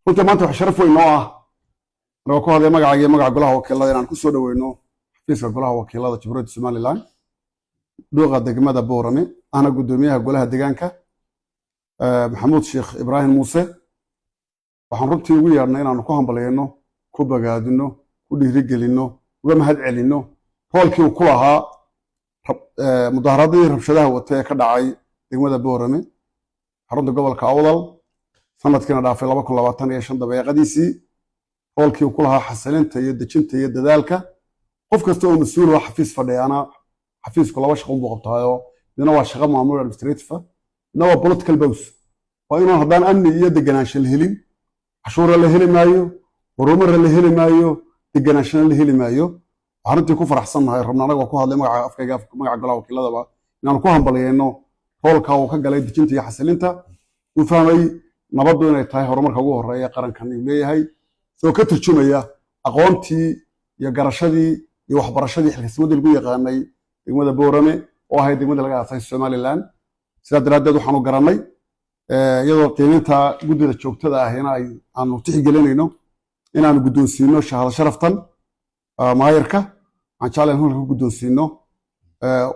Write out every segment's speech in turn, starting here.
runtii maanta wax sharaf weyn noo ah anagoo ku hadlay magacaaga iyo magaca golaha wakiilada inaan ku soo dhaweyno xafiiska golaha wakiilada Jamhuuriyadda Somaliland dhuuqa degmada Boorame ana gudoomiyaha golaha deegaanka Maxamuud Sheekh Ibraahim Muuse waxaan runtii ugu yeernay inaan ku hambalyeeno ku bagaadino ku dhiirigelino uga mahad celino hoolkii uu ku lahaa mudaaharadii rabshadaha wata ee ka dhacay degmada Boorame xarunta gobolka Awdal sanadkiina dhaafay 2025 dabeeqadiisii hoolkii uu ku lahaa xasilinta iyo dejinta iyo dadaalka qof kasta oo mas'uul ah xafiis fadhiyana xafiisku laba shaqo u qabtaayo midna waa shaqo maamul administrative midna waa political boss waa inuu haddaan amni iyo deganaansho la helin cashuura la heli maayo horumar la heli maayo deganaansho la heli maayo waxaan runtii ku faraxsanahay rabna anagoo ku hadlay magaca afkayga magaca golaha wakiiladaba inaan ku hambalyeeno hoolka uu ka galay dejinta iyo xasilinta uu fahmay nabaddu inay tahay horumarka ugu horeeya qarankan uu leeyahay soo ka turjumaya aqoontii iyo garashadii iyo waxbarashadii xilkasnimadii lagu yaqaanay degmada Boorame oo ahayd degmada laga aasay Somaliland sidaa daraadeed waxaan u garanay iyadoo qiiminta guddida joogtada ah aanu tixgelinayno inaanu guddoonsiino shahaado sharaftan maayarka aan jeclayn hulka ku guddoonsiino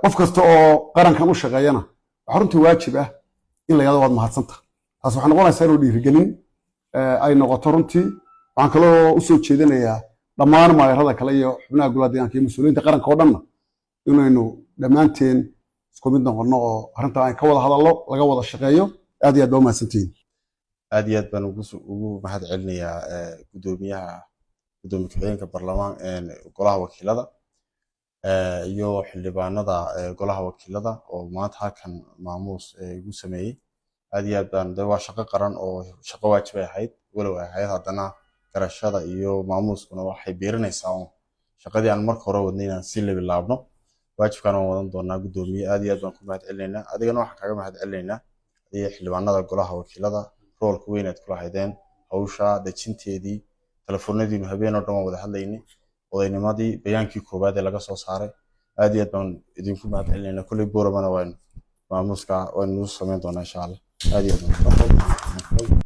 qof kasta oo qarankan u shaqeeyana waxa runtii waajib ah in la yiraahdo waad mahadsanta taas waxay noqonaysaa inuu dhiirigelin ay noqoto runtii waxaan kaloo u soo jeedinayaa dhammaan maayarada kale iyo xubnaha golaha deegaanka iyo mas'uuliyiinta qaranka oo dhanna inaynu dhammaanteen isku mid noqono oo arrintan ay ka wada hadallo laga wada shaqeeyo aad iyo aad baa mahadsantihiin aad iyo aad baan ugu mahad celinayaa gudoomiye ku-xigeenka golaha wakiilada iyo xildhibaanada golaha wakiilada oo maanta halkan maamuus igu sameeyey aad iyo aad baan waa shaqo qaran oo shaqo waajib ay ahayd walow ay ahayd haddana garashada iyo maamuuskuna waxay biirinaysaa shaqadii aan marka hore wadnay inaan si labilaabno waajibkaan waan wadan doonaa gudoomiye aad iyo aad baan ku mahad celinaynaa adigana waxaan kaaga mahad celinaynaa iyo xildhibaanada golaha wakiilada roolka weyn aad kula haydeen hawsha dejinteedii telefoonadiinu habeen oo dhan waan wada hadlaynay odaynimadii bayaankii koowaad ee laga soo saaray aad iyo aad baan idinku mahad celinaynaa kulley Booramana maamuuska waynu samayn doonaa insha Allah aad iyo aad